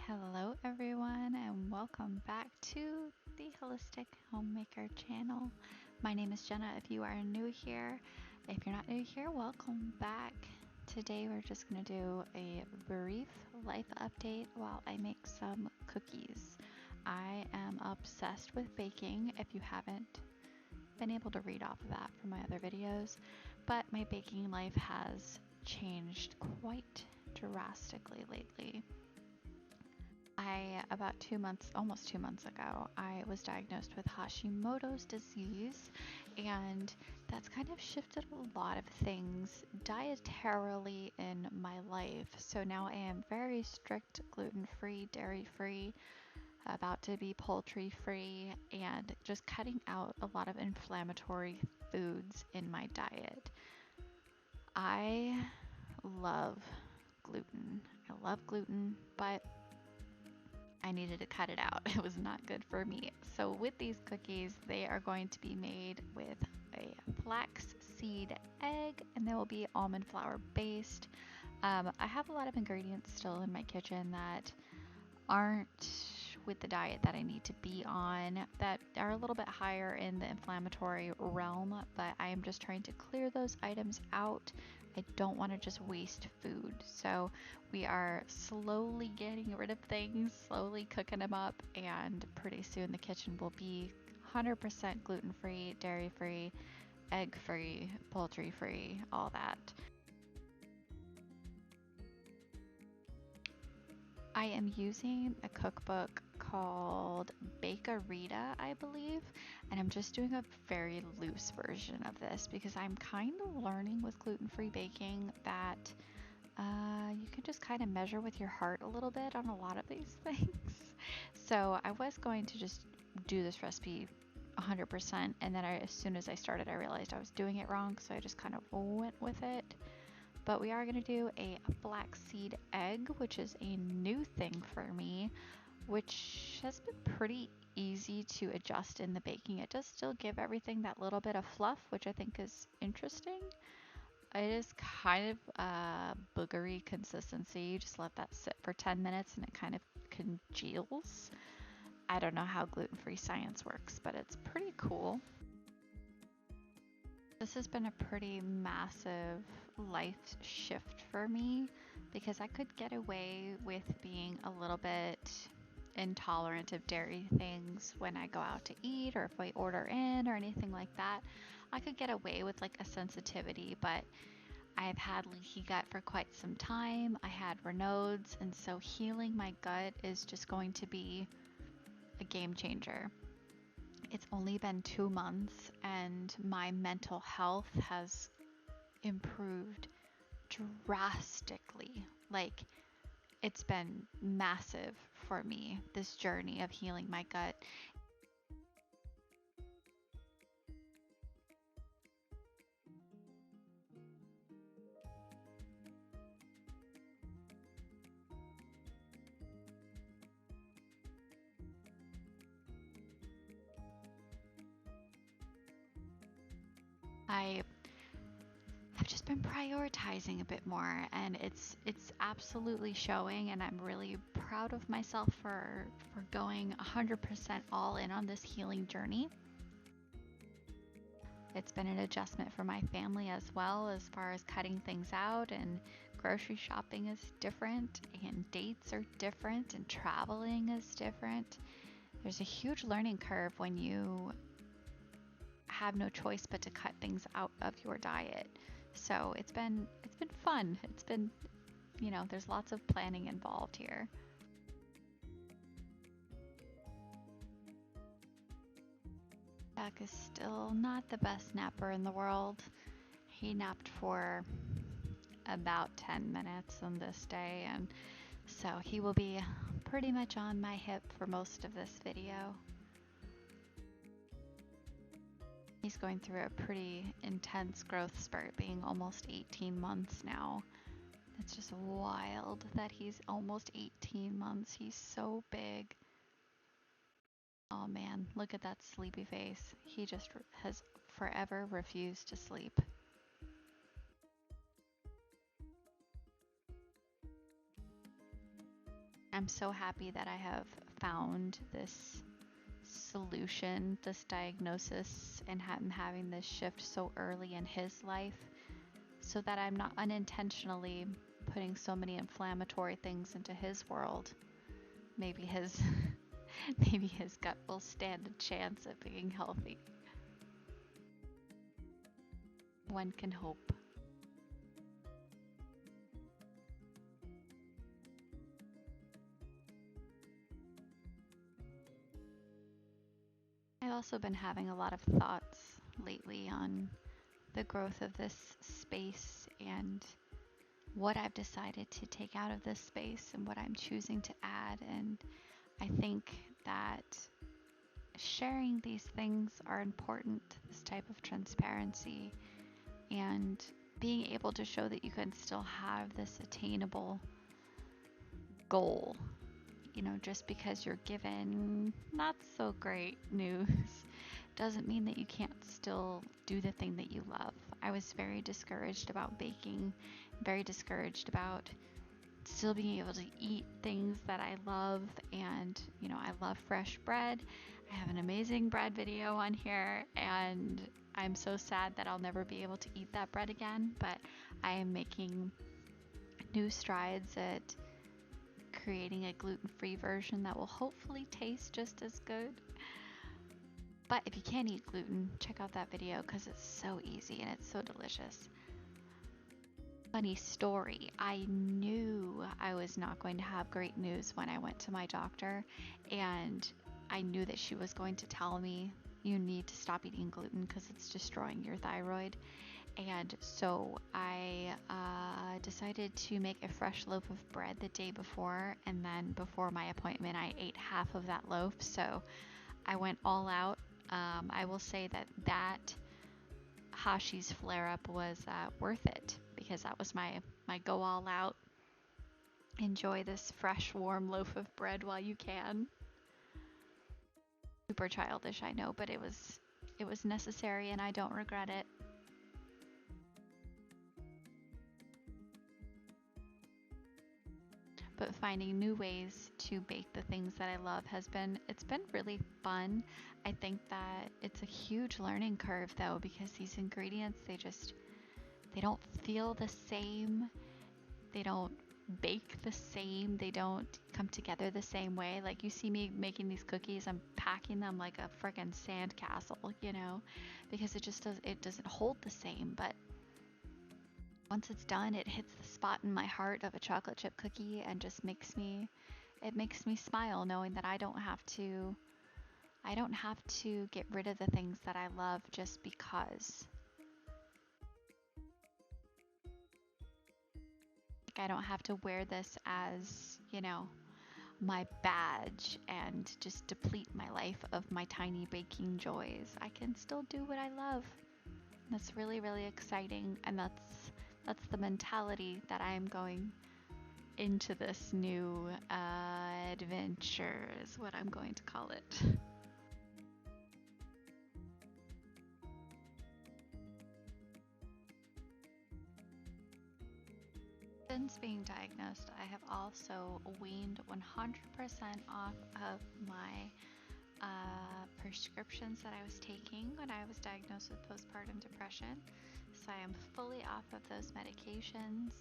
Hello, everyone, and welcome back to the Holistic Homemaker channel. My name is Jenna. If you are new here, if you're not new here, welcome back. Today, we're just going to do a brief life update while I make some cookies. I am obsessed with baking, if you haven't been able to read off of that from my other videos, but my baking life has changed quite drastically lately. About 2 months, almost 2 months ago, I was diagnosed with Hashimoto's disease, and that's kind of shifted a lot of things dietarily in my life. So now I am very strict gluten-free, dairy-free, about to be poultry-free, and just cutting out a lot of inflammatory foods in my diet. I love gluten. I love gluten, but I needed to cut it out. It was not good for me. So with these cookies, they are going to be made with a flax seed egg, and they will be almond flour based. I have a lot of ingredients still in my kitchen that aren't with the diet that I need to be on, that are a little bit higher in the inflammatory realm, but I am just trying to clear those items out. I don't want to just waste food. So we are slowly getting rid of things, slowly cooking them up, and pretty soon the kitchen will be 100% gluten-free, dairy-free, egg-free, poultry-free, all that. I am using a cookbook called Bakerita, I believe, and I'm just doing a very loose version of this because I'm kind of learning with gluten-free baking that you can just kind of measure with your heart a little bit on a lot of these things. So I was going to just do this recipe 100%, and then as soon as I started, I realized I was doing it wrong, so I just kind of went with it. But we are going to do a flaxseed egg, which is a new thing for me, which has been pretty easy to adjust in the baking. It does still give everything that little bit of fluff, which I think is interesting. It is kind of a boogery consistency. You just let that sit for 10 minutes and it kind of congeals. I don't know how gluten-free science works, but it's pretty cool. This has been a pretty massive life shift for me because I could get away with being a little bit intolerant of dairy things when I go out to eat or if I order in or anything like that. I could get away with like a sensitivity, but I've had leaky gut for quite some time. I had Raynaud's, and so healing my gut is just going to be a game changer. It's only been 2 months and my mental health has improved drastically. Like, it's been massive for me, this journey of healing my gut. I've just been prioritizing a bit more, and it's absolutely showing, and I'm really proud of myself for going 100% all in on this healing journey. It's been an adjustment for my family as well, as far as cutting things out, and grocery shopping is different, and dates are different, and traveling is different. There's a huge learning curve when you have no choice but to cut things out of your diet. So it's been fun. It's been, there's lots of planning involved here. Jack is still not the best napper in the world. He napped for about 10 minutes on this day, and so he will be pretty much on my hip for most of this video. He's going through a pretty intense growth spurt, being almost 18 months now. It's just wild that he's almost 18 months. He's so big. Oh man, look at that sleepy face. He just has forever refused to sleep. I'm so happy that I have found this solution, this diagnosis, and I'm having this shift so early in his life so that I'm not unintentionally putting so many inflammatory things into his world. Maybe his maybe his gut will stand a chance at being healthy. One can hope. I've also been having a lot of thoughts lately on the growth of this space and what I've decided to take out of this space and what I'm choosing to add. And I think that sharing these things are important, this type of transparency, and being able to show that you can still have this attainable goal. You know, just because you're given not so great news doesn't mean that you can't still do the thing that you love. I was very discouraged about baking, very discouraged about still being able to eat things that I love. And, you know, I love fresh bread. I have an amazing bread video on here, and I'm so sad that I'll never be able to eat that bread again, but I am making new strides at creating a gluten-free version that will hopefully taste just as good. But if you can't eat gluten, check out that video because it's so easy and it's so delicious. Funny story, I knew I was not going to have great news when I went to my doctor, and I knew that she was going to tell me you need to stop eating gluten because it's destroying your thyroid. And so I decided to make a fresh loaf of bread the day before, and then before my appointment I ate half of that loaf, so I went all out. I will say that Hashi's flare-up was worth it, because that was my go all out. Enjoy this fresh, warm loaf of bread while you can. Super childish, I know, but it was necessary and I don't regret it. But finding new ways to bake the things that I love it's been really fun. I think that it's a huge learning curve though, because these ingredients, they don't feel the same. They don't bake the same. They don't come together the same way. Like, you see me making these cookies, I'm packing them like a freaking sandcastle, you know, because it doesn't hold the same. But once it's done, it hits the spot in my heart of a chocolate chip cookie and just makes me smile knowing that I don't have to get rid of the things that I love just because. Like, I don't have to wear this as, you know, my badge and just deplete my life of my tiny baking joys. I can still do what I love. That's really, really exciting, and that's the mentality that I'm going into this new adventure, is what I'm going to call it. Since being diagnosed, I have also weaned 100% off of my prescriptions that I was taking when I was diagnosed with postpartum depression. So I am fully off of those medications.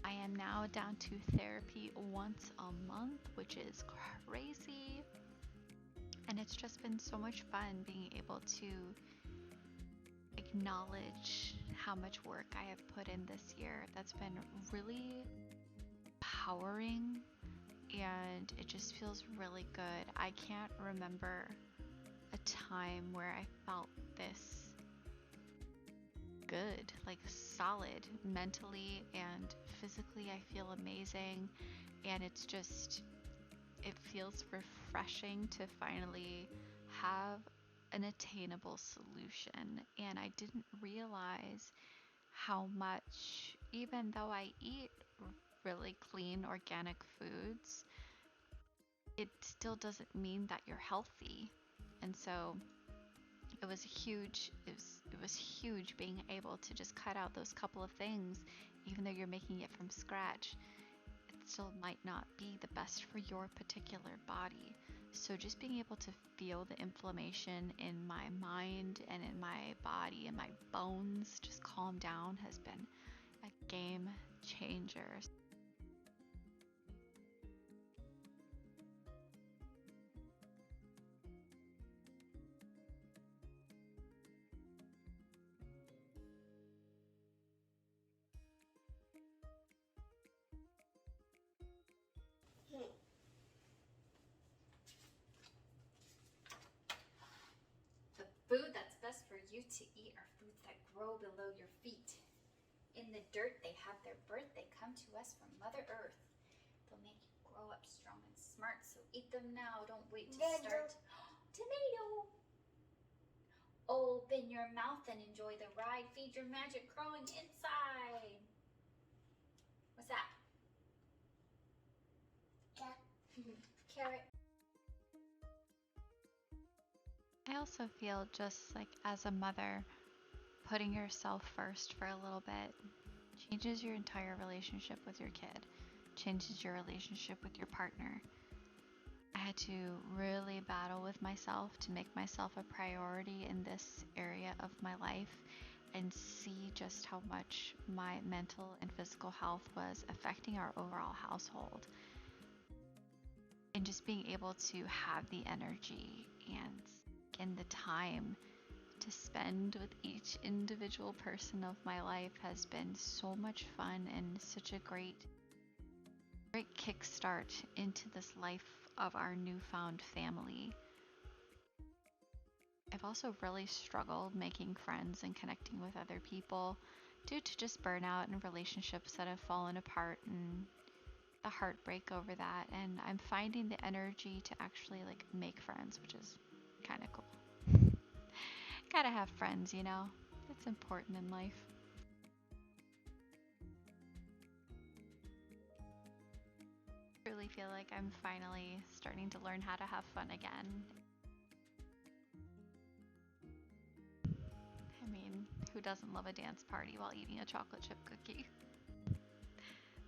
I am now down to therapy once a month, which is crazy. And it's just been so much fun being able to acknowledge how much work I have put in this year. That's been really empowering, and it just feels really good. I can't remember a time where I felt this good, like solid, mentally and physically. I feel amazing, and it feels refreshing to finally have an attainable solution. And I didn't realize how much, even though I eat really clean organic foods, it still doesn't mean that you're healthy. And so it was huge being able to just cut out those couple of things, even though you're making it from scratch. still might not be the best for your particular body. So just being able to feel the inflammation in my mind and in my body and my bones just calm down has been a game changer. The food that's best for you to eat are foods that grow below your feet. In the dirt, they have their birth. They come to us from Mother Earth. They'll make you grow up strong and smart, so eat them now. Don't wait to start. Tomato! Open your mouth and enjoy the ride. Feed your magic growing inside. What's that? Carrot. I also feel just like as a mother, putting yourself first for a little bit changes your entire relationship with your kid, changes your relationship with your partner. I had to really battle with myself to make myself a priority in this area of my life and see just how much my mental and physical health was affecting our overall household. And just being able to have the energy and the time to spend with each individual person of my life has been so much fun and such a great kickstart into this life of our newfound family. I've also really struggled making friends and connecting with other people due to just burnout and relationships that have fallen apart and the heartbreak over that. And I'm finding the energy to actually like make friends, which is kind of cool. Gotta have friends, you know? It's important in life. I really feel like I'm finally starting to learn how to have fun again. I mean, who doesn't love a dance party while eating a chocolate chip cookie?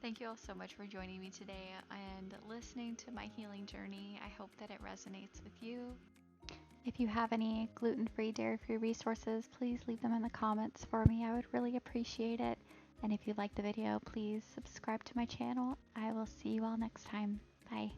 Thank you all so much for joining me today and listening to my healing journey. I hope that it resonates with you. If you have any gluten-free, dairy-free resources, please leave them in the comments for me. I would really appreciate it. And if you liked the video, please subscribe to my channel. I will see you all next time. Bye.